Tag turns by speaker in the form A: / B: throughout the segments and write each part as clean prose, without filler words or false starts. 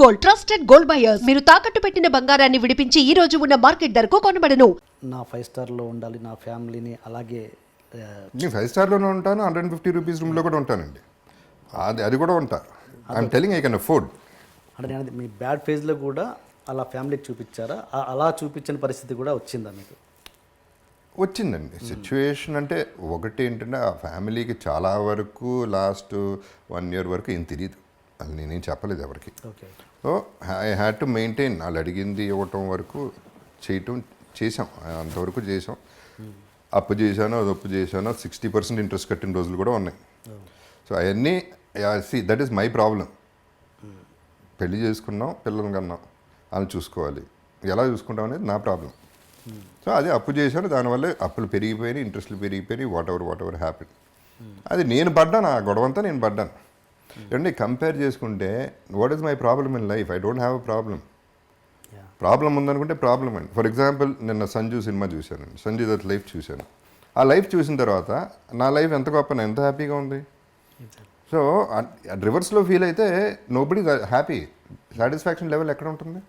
A: Gold, trusted gold buyers. మీరు తాకట్టు పెట్టిన బంగారాన్ని విడిపించి ఈ రోజు ఉన్న మార్కెట్ ధరకు కొనబడను.
B: నా 5 స్టార్లో ఉండాలి, నా ఫ్యామిలీని అలాగే
C: నేను 5 స్టార్లోనే ఉంటాను, 150 రూపీస్ రూమ్లో కూడా ఉంటానండి. అది కూడా ఉంటా. I'm telling I can afford.
B: అంటే నేను మీ బ్యాడ్ ఫేజ్లో కూడా అలా ఫ్యామిలీకి చూపించారా? అలా చూపించిన పరిస్థితి కూడా వచ్చిందా మీకు?
C: వచ్చిందండి సిచ్యువేషన్. అంటే ఒకటి ఏంటంటే ఆ ఫ్యామిలీకి చాలా వరకు లాస్ట్ 1 year వరకు ఏం తెలియదు, అది నేనేం చెప్పలేదు ఎవరికి.
B: Okay.
C: So I had to maintain. వాళ్ళు అడిగింది ఇవ్వటం వరకు చేసాం, అంతవరకు చేసాం. అప్పు చేశాను, అది అప్పు చేశాను, 60% ఇంట్రెస్ట్ కట్టిన రోజులు కూడా ఉన్నాయి. సో అవన్నీ దట్ ఈస్ మై ప్రాబ్లం. పెళ్లి చేసుకున్నాం, పిల్లలు కన్నాం, వాళ్ళని చూసుకోవాలి, ఎలా చూసుకుంటాం అనేది నా ప్రాబ్లం. సో అది అప్పు చేశాను, దానివల్ల అప్పులు పెరిగిపోయినాయి, ఇంట్రెస్ట్లు పెరిగిపోయినాయి, వాట్ ఎవర్ హ్యాపీ. అది నేను పడ్డాను, ఆ గొడవంతా నేను పడ్డాను. అంటే కంపేర్ చేసుకుంటే what is my problem in life? I don't have a problem ఉందనుకుంటే ప్రాబ్లం అండి. ఫర్ ఎగ్జాంపుల్ నిన్న సంజు సినిమా చూశానండి, సంజు దత్ లైఫ్ చూశాను. ఆ లైఫ్ చూసిన తర్వాత నా లైఫ్ ఎంత గొప్ప, ఎంత హ్యాపీగా ఉంది. సో రివర్స్లో ఫీల్ అయితే నోబడీ హ్యాపీ. సాటిస్ఫాక్షన్ లెవెల్ ఎక్కడ ఉంటుంది?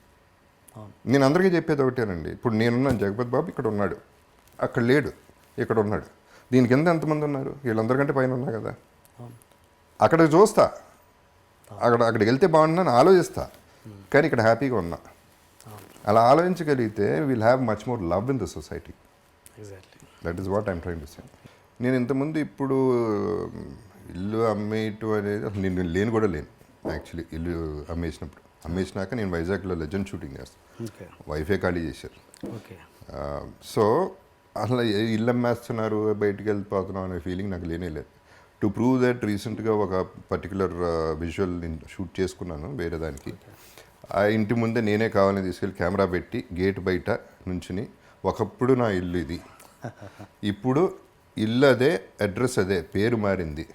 C: నేను అందరికీ చెప్పేది ఒకటేనండి. ఇప్పుడు నేనున్నాను, జగపతి బాబు ఇక్కడ ఉన్నాడు, అక్కడ లేడు, ఇక్కడ ఉన్నాడు. దీని కింద ఎంతమంది ఉన్నారు? వీళ్ళందరికంటే పైన ఉన్నా కదా. అక్కడికి చూస్తా, అక్కడికి వెళ్తే బాగుంటుందని ఆలోచిస్తా, కానీ ఇక్కడ హ్యాపీగా ఉన్నా. అలా ఆలోచించగలిగితే will have much more love in the society. That is what I'm trying to say. నేను ఇంతకుముందు ఇప్పుడు ఇల్లు అమ్మేయటం అనేది అసలు నేను లేను కూడా లేను యాక్చువల్లీ. ఇల్లు అమ్మేసినాక నేను వైజాగ్లో లెజెండ్ షూటింగ్ చేస్తాను, వైఫే ఖాళీ చేశారు. సో అసలు ఇల్లు అమ్మేస్తున్నారు, బయటికి వెళ్ళిపోతున్నాం అనే ఫీలింగ్ నాకు లేనే లేదు. టు ప్రూవ్ దట్ రీసెంట్గా ఒక పర్టికులర్ విజువల్ నేను షూట్ చేసుకున్నాను వేరే దానికి. ఆ ఇంటి ముందే నేనే కావాలని తీసుకెళ్ళి కెమెరా పెట్టి గేట్ బయట నుంచుని, ఒకప్పుడు నా ఇల్లు ఇది, ఇప్పుడు ఇల్లు అదే, అడ్రస్ అదే, పేరు మారింది,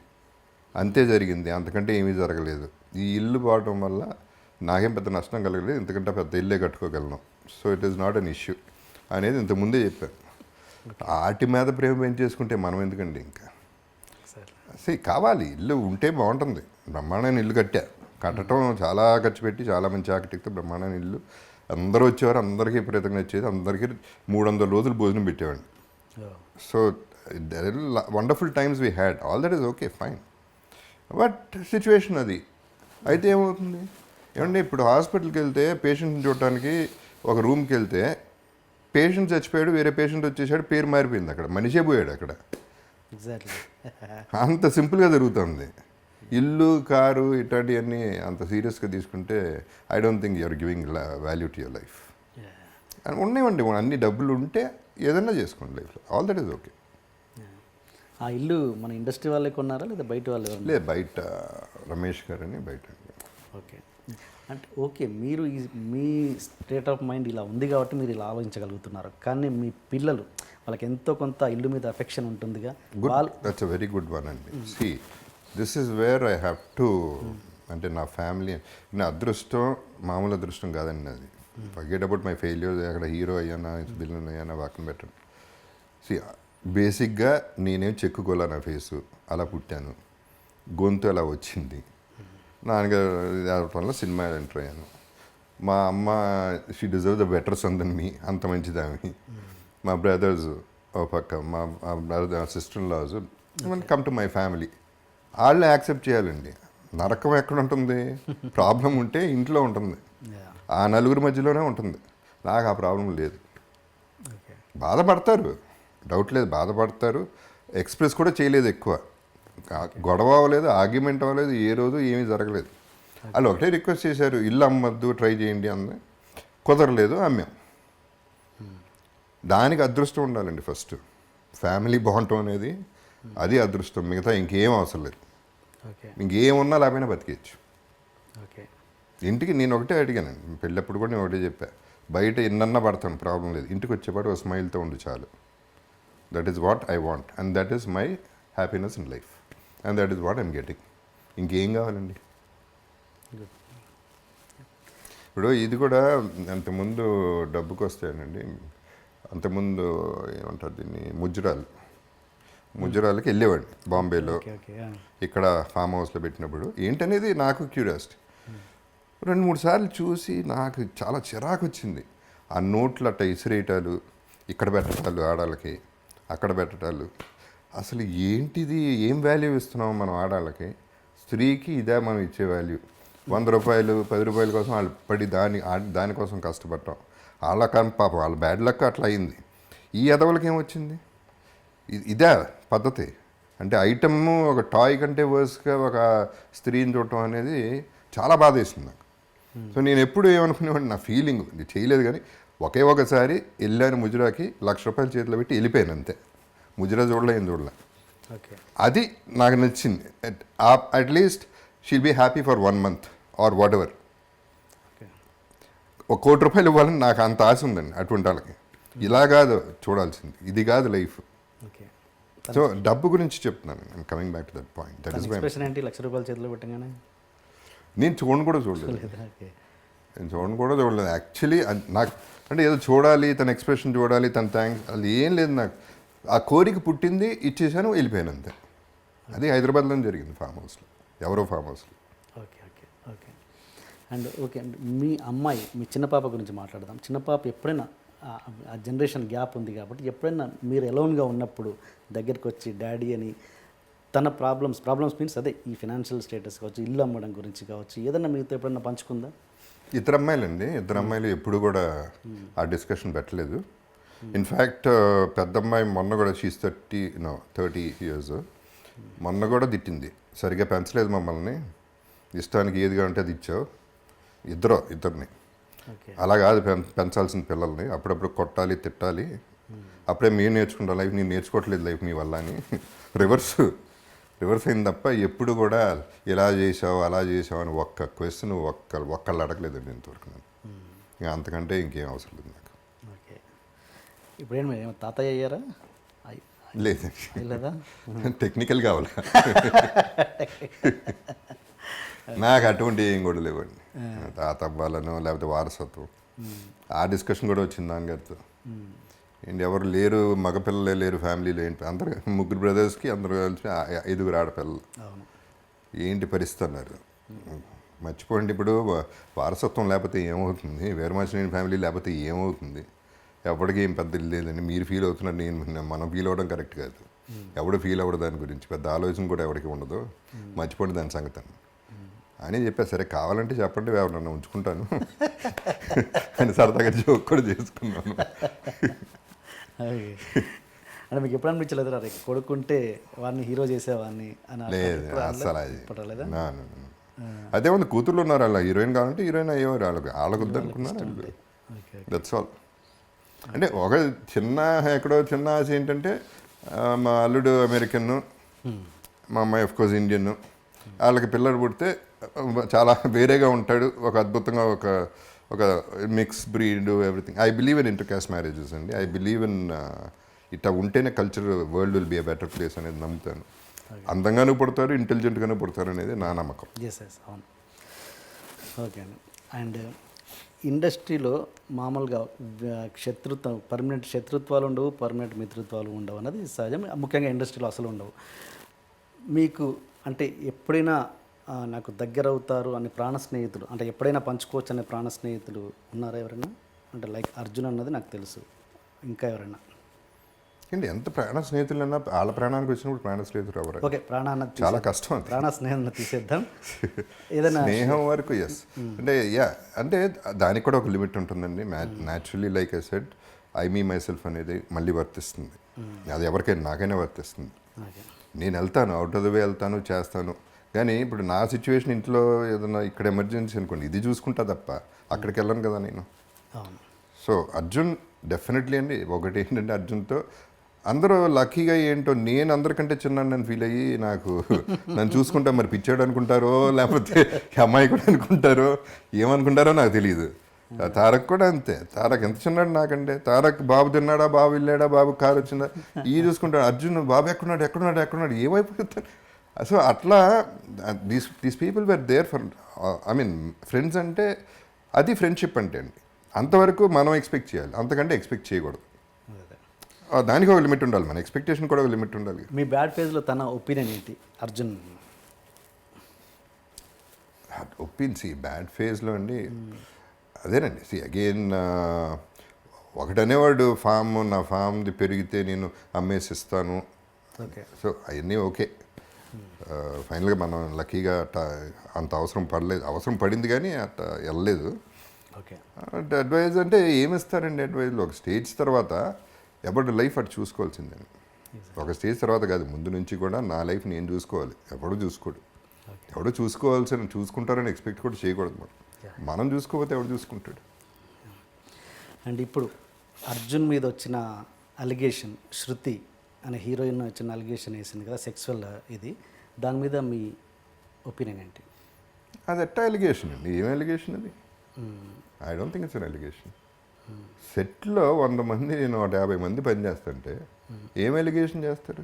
C: అంతే జరిగింది, అంతకంటే ఏమీ జరగలేదు. ఈ ఇల్లు పోవడం వల్ల నాకేం పెద్ద నష్టం కలగలేదు, ఇంతకంటే పెద్ద ఇల్లే కట్టుకోగలను. So it is not an issue అనేది ఇంతకుముందే చెప్పాను. వాటి మీద ప్రేమ పెంచేసుకుంటే మనం ఎందుకండి ఇంకా కావాలి. ఇల్లు ఉంటే బాగుంటుంది. బ్రహ్మాండమైన ఇల్లు కట్టడం చాలా ఖర్చు పెట్టి చాలా మంచి ఆర్కిటెక్ట్తో బ్రహ్మాండమైన ఇల్లు, అందరూ వచ్చేవారు, అందరికీ విపరీతంగా వచ్చేది, అందరికీ 300 రోజులు భోజనం పెట్టేవాడిని. So wonderful times we had, all that is okay fine. But situation అది అయితే ఏమవుతుంది ఏమంటే, ఇప్పుడు హాస్పిటల్కి వెళ్తే పేషెంట్ని చూడటానికి ఒక రూమ్కి వెళ్తే పేషెంట్ చచ్చిపోయాడు, వేరే పేషెంట్ వచ్చేసాడు, పేరు మారిపోయింది, అక్కడ మనిషే పోయాడు అక్కడ. అంత సింపుల్గా జరుగుతుంది. ఇల్లు, కారు ఇట్లాంటివన్నీ అంత సీరియస్గా తీసుకుంటే I don't think you're giving value to your life. ఉన్నాయండి, అన్ని డబ్బులు ఉంటే ఏదైనా చేసుకోండి లైఫ్లో, ఆల్ దట్ ఈస్ ఓకే.
B: ఆ ఇల్లు మన ఇండస్ట్రీ వాళ్ళే కొన్నారా లేదా బయట వాళ్ళు?
C: లేదు, బయట రమేష్ గారు అని బయట.
B: ఓకే. అంటే ఓకే, మీరు మీ స్టేట్ ఆఫ్ మైండ్ ఇలా ఉంది కాబట్టి మీరు ఇలా ఆలోచించగలుగుతున్నారు, కానీ మీ పిల్లలు వాళ్ళకి ఎంతో కొంత ఇల్లు మీద అఫెక్షన్ ఉంటుందిగా.
C: That's a very good one అండి. See this is where I have to, అంటే నా ఫ్యామిలీ, నా అదృష్టం మామూలు అదృష్టం కాదండి అది. ఫర్గెట్ అబౌట్ మై ఫెయిల్యూర్స్, అక్కడ హీరో అయ్యానా, విలన్ అయ్యానా పక్కన పెట్టండి. సి బేసిక్గా నేనేం చెక్కుకోలే, నా ఫేసు అలా పుట్టాను, గొంతు అలా వచ్చింది, నాన్నగారు వల్ల సినిమా ఎంటర్ అయ్యాను. మా అమ్మ she deserve the better son then me, అంత మంచిది ఆమె. మా బ్రదర్స్ ఓ పక్క, మా brother sister in laws, come to my family, వాళ్ళని యాక్సెప్ట్ చేయాలండి. నరకం ఎక్కడ ఉంటుంది? ప్రాబ్లం ఉంటే ఇంట్లో ఉంటుంది, ఆ నలుగురి మధ్యలోనే ఉంటుంది. నాకు ఆ ప్రాబ్లం లేదు. బాధపడతారు, డౌట్ లేదు, బాధపడతారు. ఎక్స్ప్రెస్ కూడా చేయలేదు ఎక్కువ, గొడవ అవ్వలేదు, ఆర్గ్యుమెంట్ అవ్వలేదు, ఏ రోజు ఏమీ జరగలేదు. వాళ్ళు ఒకటే రిక్వెస్ట్ చేశారు, ఇల్లు అమ్మద్దు, ట్రై చేయండి అంది, కుదరలేదు, అమ్మాం. దానికి అదృష్టం ఉండాలండి ఫస్ట్. ఫ్యామిలీ బాగుంటాం అనేది అది అదృష్టం, మిగతా ఇంకేం అవసరం లేదు. ఇంకేమున్నా లేకపోయినా బతికేయచ్చు. ఇంటికి నేను ఒకటే అడిగానండి, పెళ్ళప్పుడు కూడా నేను ఒకటే చెప్పా, బయట ఎన్నన్నా పడతాను ప్రాబ్లం లేదు, ఇంటికి వచ్చేపాటు ఒక స్మైల్తో ఉండి చాలు. That is what I want and that is my happiness in life and that is what I'm getting. ఇంకేం కావాలండి? ఇప్పుడు ఇది కూడా అంతకుముందు డబ్బుకి వస్తాయనండి, అంతకుముందు ఏమంటారు దీన్ని, ముజ్జరాలకి వెళ్ళేవాడిని బాంబేలో, ఇక్కడ ఫామ్ హౌస్లో పెట్టినప్పుడు. ఏంటనేది నాకు క్యూరియాసిటీ. 2-3 సార్లు చూసి నాకు చాలా చిరాకు వచ్చింది. ఆ నోట్లు అట్ట ఇసిరేయటాలు, ఇక్కడ పెట్టటాలు ఆడాళ్ళకి, అక్కడ పెట్టటాలు. అసలు ఏంటిది, ఏం వాల్యూ ఇస్తున్నాం మనం ఆడాళ్ళకి? స్త్రీకి ఇదే మనం ఇచ్చే వాల్యూ. 100 రూపాయలు 10 రూపాయల కోసం వాళ్ళు పడి దానికోసం కష్టపడటం. వాళ్ళ పాపం వాళ్ళ బ్యాడ్ లక్ అట్లా అయింది. ఈ ఎదవలకి ఏమొచ్చింది? ఇదే పద్ధతి. అంటే ఐటమ్ ఒక టాయ్ కంటే వర్స్గా ఒక స్త్రీని చూడటం అనేది చాలా బాధ వేసింది నాకు. సో నేను ఎప్పుడు ఏమనుకునేవాడిని, నా ఫీలింగ్ ఇది చేయలేదు కానీ ఒకసారి వెళ్ళాను ముజరాకి, ₹1,00,000 చేతిలో పెట్టి వెళ్ళిపోయాను అంతే. ముజరా చూడలే, ఏం చూడలే.
B: ఓకే,
C: అది నాకు నచ్చింది. At least she'll be happy for 1 month or whatever.
B: Okay,
C: ₹1,00,00,000 ఇవ్వాలని నాకు అంత ఆశ ఉందండి అటువంటి వాళ్ళకి. ఇలా కాదు చూడాల్సింది, ఇది కాదు లైఫ్.
B: ఓకే.
C: సో డబ్బు గురించి చెప్తున్నాను. I'm coming back to that point. That is my
B: expression ఏంటి ₹1,00,000 చేతిలో పెట్టగానే?
C: నేను చూడను కూడా చూడలేదు.
B: ఓకే,
C: నేను చూడను కూడా చూడలేదు యాక్చువల్లీ. నాకు అంటే ఏదో చూడాలి, తన ఎక్స్ప్రెషన్ చూడాలి, తన థ్యాంక్స్, అది ఏం లేదు నాకు. ఆ కోరిక పుట్టింది, ఇచ్చేసాను, వెళ్ళిపోయాను అంతే. అది హైదరాబాద్లో జరిగింది, ఫామ్ హౌస్లో, ఎవరో ఫామ్ హౌస్లో.
B: Okay, okay, okay. And okay అండి, మీ అమ్మాయి, మీ చిన్న పాప గురించి మాట్లాడదాం. చిన్న పాప ఎప్పుడైనా ఆ జనరేషన్ గ్యాప్ ఉంది కాబట్టి ఎప్పుడైనా మీరు ఎలోన్గా ఉన్నప్పుడు దగ్గరికి వచ్చి డాడీ అని తన ప్రాబ్లమ్స్ మీన్స్ అదే ఈ ఫినాన్షియల్ స్టేటస్ కావచ్చు, ఇల్లు అమ్మడం గురించి కావచ్చు, ఏదైనా మీతో ఎప్పుడైనా పంచుకుందా?
C: ఇద్దరు అమ్మాయిలు ఎప్పుడు కూడా ఆ డిస్కషన్ పెట్టలేదు. ఇన్ఫ్యాక్ట్ పెద్దమ్మాయి మొన్న కూడా షీస్ 30 years. మొన్న కూడా తిట్టింది, సరిగ్గా పెంచలేదు మమ్మల్ని, ఇష్టానికి ఏది కావాలంటే అది ఇచ్చావు. ఇద్దరిని
B: ఓకే,
C: అలా కాదు పెంచాల్సిన పిల్లల్ని, అప్పుడప్పుడు కొట్టాలి, తిట్టాలి. అప్పుడే మీరు నేర్చుకుంటా లైఫ్, నేను నేర్చుకోవట్లేదు లైఫ్ మీ వల్ల అని రివర్స్ అయింది తప్ప ఎప్పుడు కూడా ఇలా చేసావు అలా చేసావు అని ఒక్క క్వశ్చన్ ఒక్కళ్ళు అడగలేదండి ఇంతవరకు. నేను ఇంకా అంతకంటే ఇంకేం అవసరం లేదు నాకు.
B: ఓకే. ఇప్పుడేం తాతయ్య అయ్యారా?
C: లేదండి,
B: లేదా?
C: టెక్నికల్ కావాలా? నాకు అటువంటి ఏం కూడా లేవండి. తాత అవ్వాలను లేకపోతే వారసత్వం, ఆ డిస్కషన్ కూడా వచ్చింది నాన్నగారితో. ఏంటి ఎవరు లేరు, మగపిల్లలే లేరు ఫ్యామిలీలో, ఏంటి అందరు 3 బ్రదర్స్కి అందరూ కలిసి 5 ఆడపిల్లలు, ఏంటి పరిస్థితి అన్నారు. మర్చిపోండి, ఇప్పుడు వారసత్వం లేకపోతే ఏమవుతుంది, వీరమాచినేని ఫ్యామిలీ లేకపోతే ఏమవుతుంది, ఎవరికి ఏం పెద్ద లేదండి. మీరు ఫీల్ అవుతున్నారు, మనం ఫీల్ అవ్వడం కరెక్ట్ కాదు. ఎవడు ఫీల్ అవ్వడు దాని గురించి, పెద్ద ఆలోచన కూడా ఎవరికి ఉండదు. మర్చిపోండి దాని సంగతి అని చెప్పా. సరే కావాలంటే చెప్పండి, ఎవరన్నా ఉంచుకుంటాను అని సరదాగా జోక్ కూడా చేసుకున్నాను.
B: అంటే మీకు ఎప్పుడు అనిపించలేదు రే కొడుకుంటే వాడిని హీరో చేసేవాడిని అని?
C: లేదు అసలు అది అదే ఉంది. కూతుర్లు ఉన్నారు, అలా హీరోయిన్ కావాలంటే హీరోయిన్ అయ్యేవారు, వాళ్ళకు వద్దనుకున్నారు. That's all. అంటే ఒక ఎక్కడో చిన్న ఆశ ఏంటంటే, మా అల్లుడు అమెరికన్, మా అమ్మాయి ఆఫ్కోర్స్ ఇండియన్, వాళ్ళకి పిల్లడు పుడితే చాలా వేరేగా ఉంటాడు, ఒక అద్భుతంగా ఒక mix breed everything. I believe in inter caste marriages అండి. ఐ బిలీవ్ ఇన్ ఇట్లా ఉంటేనే culture world will be a better place అనేది నమ్ముతాను. అందంగానూ పుడతారు, ఇంటెలిజెంట్గానూ పుడతారు అనేది నా నమ్మకం.
B: ఎస్ అవును. ఓకే అండి. అండ్ ఇండస్ట్రీలో మామూలుగా పర్మనెంట్ శత్రుత్వాలు ఉండవు, పర్మనెంట్ మిత్రుత్వాలు ఉండవు అన్నది సహజం. ముఖ్యంగా ఇండస్ట్రీలో అసలు ఉండవు. మీకు అంటే ఎప్పుడైనా నాకు దగ్గర అవుతారు అనే ప్రాణ స్నేహితులు, అంటే ఎప్పుడైనా పంచుకోవచ్చు అనే ప్రాణ స్నేహితులు ఉన్నారా ఎవరైనా? అంటే లైక్ అర్జున్ అన్నది నాకు తెలుసు, ఇంకా ఎవరైనా?
C: ఏంటి ఎంత ప్రాణ స్నేహితులు అన్నా వాళ్ళ ప్రాణానికి వచ్చినప్పుడు ప్రాణ స్నేహితులు ఎవరు?
B: ఓకే, ప్రాణాన్ని
C: చాలా కష్టం అది.
B: ప్రాణ స్నేహం తీసేద్దాం. ఏదైనా
C: స్నేహం వరకు ఎస్, అంటే అంటే దానికి కూడా ఒక లిమిట్ ఉంటుందండి. Naturally like I said, I me my self అనేది మళ్ళీ వర్తిస్తుంది. అది ఎవరికైనా, నాకైనా వర్తిస్తుంది. నేను వెళ్తాను, అవుట్ ఆఫ్ ద వే వెళ్తాను, చేస్తాను. కానీ ఇప్పుడు నా సిచ్యువేషన్ ఇంట్లో ఏదైనా ఇక్కడ ఎమర్జెన్సీ అనుకోండి, ఇది చూసుకుంటా తప్ప అక్కడికి వెళ్ళను కదా నేను. సో అర్జున్ డెఫినెట్లీ అండి. ఒకటి ఏంటంటే అర్జున్తో అందరూ లక్కీగా ఏంటో, నేను అందరికంటే చిన్నాను నన్ను ఫీల్ అయ్యి నాకు నన్ను చూసుకుంటా మరి పిచ్చాడు అనుకుంటారో, లేకపోతే అమ్మాయి కూడా అనుకుంటారో, ఏమనుకుంటారో నాకు తెలియదు. తారక్ కూడా అంతే. తారక్ ఎంత చిన్నాడు నాకంటే. తారక్ బాబు తిన్నాడా, బాబు వెళ్ళాడా, బాబు కారు వచ్చిందా, ఈ చూసుకుంటాడు. అర్జున్ బాబు ఎక్కడున్నాడు ఏమైపోతాడు. సో అట్లా these people were there for, I mean friends అంటే అది ఫ్రెండ్షిప్ అంటే అండి. అంతవరకు మనం ఎక్స్పెక్ట్ చేయాలి, అంతకంటే ఎక్స్పెక్ట్ చేయకూడదు. దానికి ఒక లిమిట్ ఉండాలి, మన ఎక్స్పెక్టేషన్ కూడా ఒక లిమిట్ ఉండాలి.
B: మీ బ్యాడ్ ఫేజ్లో తన ఒపీనియన్ ఏంటి అర్జున్?
C: ఒప్పించి బ్యాడ్ ఫేజ్లో అండి అదేనండి అగైన్ ఒకటనేవాడు నా ఫామ్ది పెరిగితే నేను అమ్మేసిస్తాను.
B: ఓకే.
C: సో అవన్నీ ఓకే. ఫైనల్గా మనం లక్కీగా అంత అవసరం పడింది కానీ అట్లా వెళ్ళలేదు.
B: ఓకే.
C: అడ్వైజ్ అంటే ఏమిస్తారండి అడ్వైజ్లో? ఒక స్టేజ్ తర్వాత ఎవరి లైఫ్ అటు చూసుకోవాల్సిందే. ఒక స్టేజ్ తర్వాత కాదు, ముందు నుంచి కూడా నా లైఫ్ నేను చూసుకోవాలి. ఎవడో చూసుకోడు. ఎవడో చూసుకుంటారని ఎక్స్పెక్ట్ కూడా చేయకూడదు. మనం చూసుకోకపోతే ఎవడు చూసుకుంటాడు?
B: అండ్ ఇప్పుడు అర్జున్ మీద వచ్చిన అలిగేషన్, శృతి అనే హీరోయిన్ వచ్చిన అలిగేషన్ వేసింది కదా, సెక్సువల్ ఇది, దాని మీద మీ ఒపీనియన్ ఏంటి?
C: అది ఎట్టా ఎలిగేషన్ అండి? ఏం ఎలిగేషన్ అది? I don't think it's an allegation. సెట్లో 100 మంది 150 మంది పని చేస్తుంటే ఏం ఎలిగేషన్ చేస్తారు?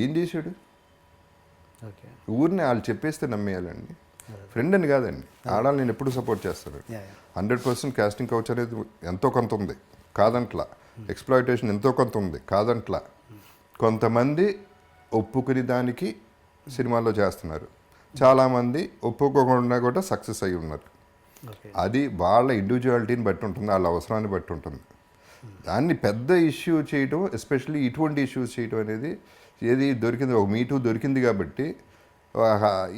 C: ఏం చేశాడు?
B: ఓకే.
C: ఊరిని వాళ్ళు చెప్పేస్తే నమ్మేయాలండి. ఫ్రెండ్ అని కాదండి. ఆడాలి నేను ఎప్పుడు సపోర్ట్ చేస్తాను. 100% కాస్టింగ్ కౌచ్ అనేది ఎంతో కొంత ఉంది, కాదంట్లా. ఎక్స్ప్లాయిటేషన్ ఎంతో కొంత ఉంది, కాదంట్లా. కొంతమంది ఒప్పుకుని దానికి సినిమాల్లో చేస్తున్నారు, చాలామంది ఒప్పుకోకుండా కూడా సక్సెస్ అయి ఉన్నారు. అది వాళ్ళ ఇండివిజువాలిటీని బట్టి ఉంటుంది, వాళ్ళ అవసరాన్ని బట్టి ఉంటుంది. దాన్ని పెద్ద ఇష్యూ చేయటం, ఎస్పెషల్లీ ఇటువంటి ఇష్యూస్ చేయటం అనేది ఏది దొరికింది, ఒక మీటూ దొరికింది కాబట్టి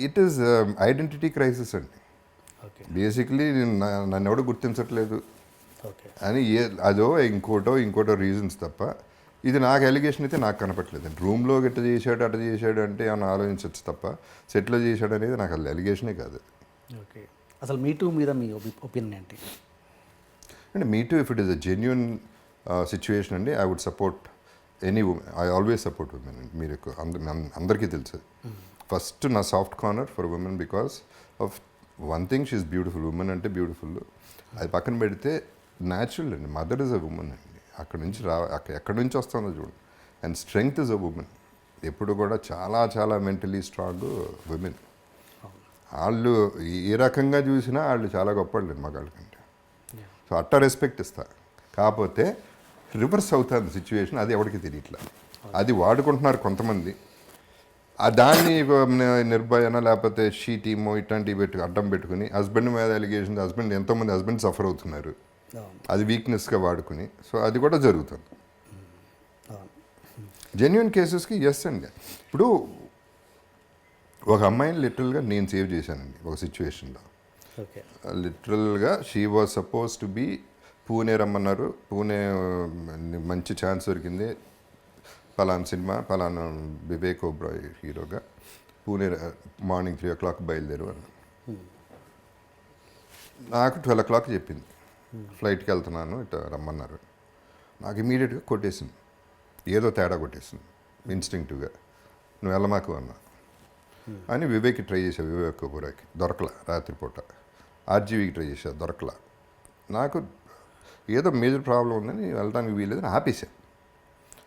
C: ఇట్ ఈస్ ఐడెంటిటీ క్రైసిస్ అండి. బేసిక్లీ నన్ను ఎవడో గుర్తించట్లేదు అని అదో ఇంకోటో రీజన్స్ తప్ప ఇది నాకు ఎలిగేషన్ అయితే నాకు కనపట్లేదు. రూమ్లో అట్ట చేశాడు అంటే ఏమైనా ఆలోచించవచ్చు తప్ప సెట్లో చేశాడు అనేది నాకు అది ఎలిగేషనే కాదు.
B: ఓకే. అసలు మీటూ మీద మీ ఒపీనియన్ ఏంటి?
C: అంటే me too if it is a genuine situation అండి, I would support any women. I always support women అండి. మీరు అందరికీ తెలుసు. ఫస్ట్ నా soft corner for women because of one thing, she is beautiful. Women అంటే బ్యూటిఫుల్. అది పక్కన పెడితే న్యాచురల్ అండి. మదర్ ఇస్ అ ఉమెన్ అండి. ఎక్కడి నుంచి వస్తుందో చూడండి. And strength is a women. ఎప్పుడు కూడా చాలా చాలా మెంటలీ స్ట్రాంగ్ ఉమెన్. వాళ్ళు ఏ రకంగా చూసినా వాళ్ళు చాలా గొప్పవాళ్ళు మగాళ్ళ కంటే. సో అట్ట రెస్పెక్ట్ ఇస్తా. కాకపోతే రివర్స్ అవుతుంది సిచ్యువేషన్, అది ఎవరికి తెలియట్లా. అది వాడుకుంటున్నారు కొంతమంది. దాన్ని నిర్భయన లేకపోతే షీ టీమో ఇట్లాంటివి అడ్డం పెట్టుకుని హస్బెండ్ మీద అలిగేషన్, ఎంతోమంది హస్బెండ్ సఫర్ అవుతున్నారు, అది వీక్నెస్గా వాడుకుని. సో అది కూడా జరుగుతుంది. జెన్యున్ కేసెస్కి ఎస్ అండి. ఇప్పుడు ఒక అమ్మాయిని లిటరల్గా నేను సేవ్ చేశానండి ఒక సిచ్యువేషన్లో. లిటరల్గా she was suppose to be Pune రమ్మన్నారు. పూణే మంచి ఛాన్స్ దొరికింది, పలానా సినిమా, పలానా వివేక్ ఓబ్రాయ్ హీరోగా, పూణే మార్నింగ్ 3 o'clock బయలుదేరు అన్న. నాకు 12 o'clock చెప్పింది, ఫ్లైట్కి వెళ్తున్నాను ఇట్లా రమ్మన్నారు. నాకు ఇమీడియట్గా కొట్టేసింది, ఏదో తేడా కొట్టేసింది ఇన్స్టింక్టివ్గా. నువ్వు వెళ్ళమాకు అన్నా అని వివేక్కి ట్రై చేశాను. వివేక్ ఓబ్రాయ్కి దొరకలా, రాత్రిపూట. ఆర్జీవీకి ట్రై చేశాను, దొరకలా. నాకు ఏదో మేజర్ ప్రాబ్లం ఉందని వెళ్ళడానికి వీలేదని ఆపేశాను.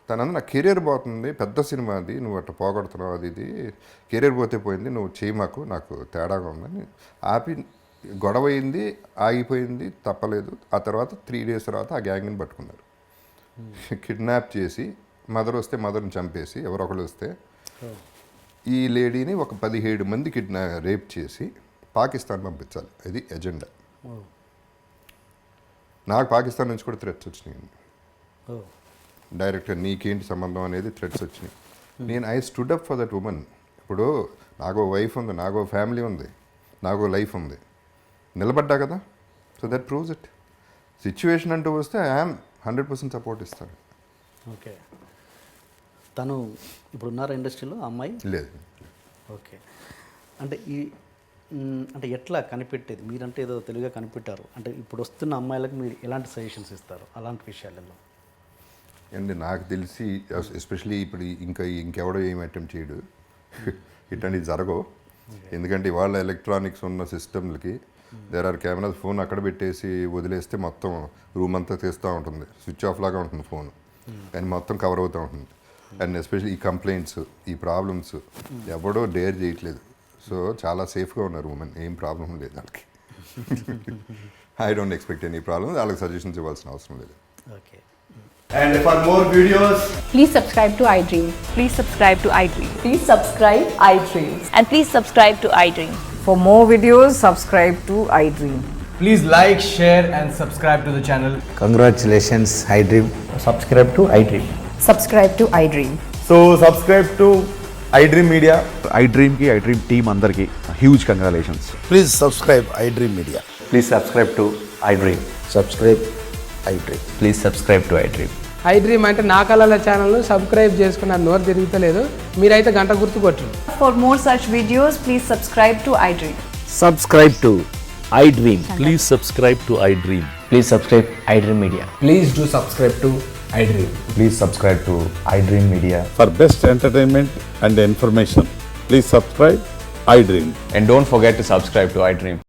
C: తనందు నా కెరీర్ పోతుంది, పెద్ద సినిమా అది, నువ్వు అట్లా పోగొడుతున్నావు, అది ఇది కెరీర్ పోతే పోయింది, నువ్వు చేయమాకు, నాకు తేడాగా ఉందని ఆపి. గొడవ అయింది, ఆగిపోయింది, తప్పలేదు. ఆ తర్వాత 3 days తర్వాత ఆ గ్యాంగ్ని పట్టుకున్నారు. కిడ్నాప్ చేసి మదర్ వస్తే మదర్ని చంపేసి, ఎవరొకరు వస్తే ఈ లేడీని ఒక 17 మంది రేప్ చేసి పాకిస్తాన్ పంపించాలి. ఇది ఎజెండా. నాకు పాకిస్తాన్ నుంచి కూడా థ్రెట్స్ వచ్చినాయి. డైరెక్ట్గా నీకేంటి సంబంధం అనేది థ్రెట్స్ వచ్చినాయి. నేను I stood up for that women. ఇప్పుడు నాకు వైఫ్ ఉంది, నాకు ఫ్యామిలీ ఉంది, నాకు లైఫ్ ఉంది, నిలబడ్డా కదా. So that proves it. Situation అంటూ వస్తే ఐఎమ్ 100% సపోర్ట్ ఇస్తాను.
B: ఓకే. తను ఇప్పుడు ఉన్నారా ఇండస్ట్రీలో అమ్మాయి?
C: లేదు.
B: ఓకే. అంటే అంటే ఎట్లా కనిపెట్టేది? మీరంటే ఏదో తెలుగుగా కనిపెట్టారు. అంటే ఇప్పుడు వస్తున్న అమ్మాయిలకు మీరు ఎలాంటి సజెషన్స్ ఇస్తారు అలాంటి విషయాలలో?
C: అండ్ నాకు తెలిసి ఎస్పెషలీ ఇప్పుడు ఇంకెవడో ఏం అటెంప్ట్ చేయడు, ఇట్లాంటివి జరగవు. ఎందుకంటే ఇవాళ ఎలక్ట్రానిక్స్ ఉన్న సిస్టమ్లకి దేర్ ఆర్ కెమెరాస్. ఫోన్ అక్కడ పెట్టేసి వదిలేస్తే మొత్తం రూమ్ అంతా తీస్తూ ఉంటుంది, స్విచ్ ఆఫ్ లాగా ఉంటుంది ఫోన్, కానీ మొత్తం కవర్ అవుతూ ఉంటుంది. అండ్ ఎస్పెషల్లీ ఈ కంప్లైంట్స్, ఈ ప్రాబ్లమ్స్ ఎవడో డేర్ చేయట్లేదు. సో చాలా సేఫ్గా ఉన్నారు ఉమెన్, ఏం ప్రాబ్లం లేదు వాళ్ళకి. I don't expect any problem. వాళ్ళకి సజెషన్స్ ఇవ్వాల్సిన అవసరం లేదు.
B: Okay.
D: And for more videos,
E: please subscribe to iDream.
F: Please subscribe to iDream.
E: Please subscribe iDream.
F: And please subscribe to iDream.
E: For more videos, subscribe to iDream.
D: Please like, share, and subscribe to the channel.
F: Congratulations, iDream.
G: Subscribe to iDream.
E: Subscribe to iDream.
G: So subscribe to iDream Media.
H: iDream की iDream team अंदर की huge congratulations.
F: Please subscribe iDream Media.
G: Please subscribe to iDream.
F: Subscribe iDream.
G: Please subscribe to iDream.
I: iDream అంటే నా కళల ఛానల్ను subscribe చేసుకున్న నోరు తిరుగుతలేదు మీరైతే గంట గుర్తు కొట్టండి.
E: For more such videos, please subscribe to iDream.
J: Subscribe to iDream. Please subscribe to iDream.
G: Please subscribe iDream Media.
I: Please do subscribe to iDream.
G: Please subscribe to iDream Media.
H: For best entertainment and information, please subscribe iDream.
G: And don't forget to subscribe to iDream.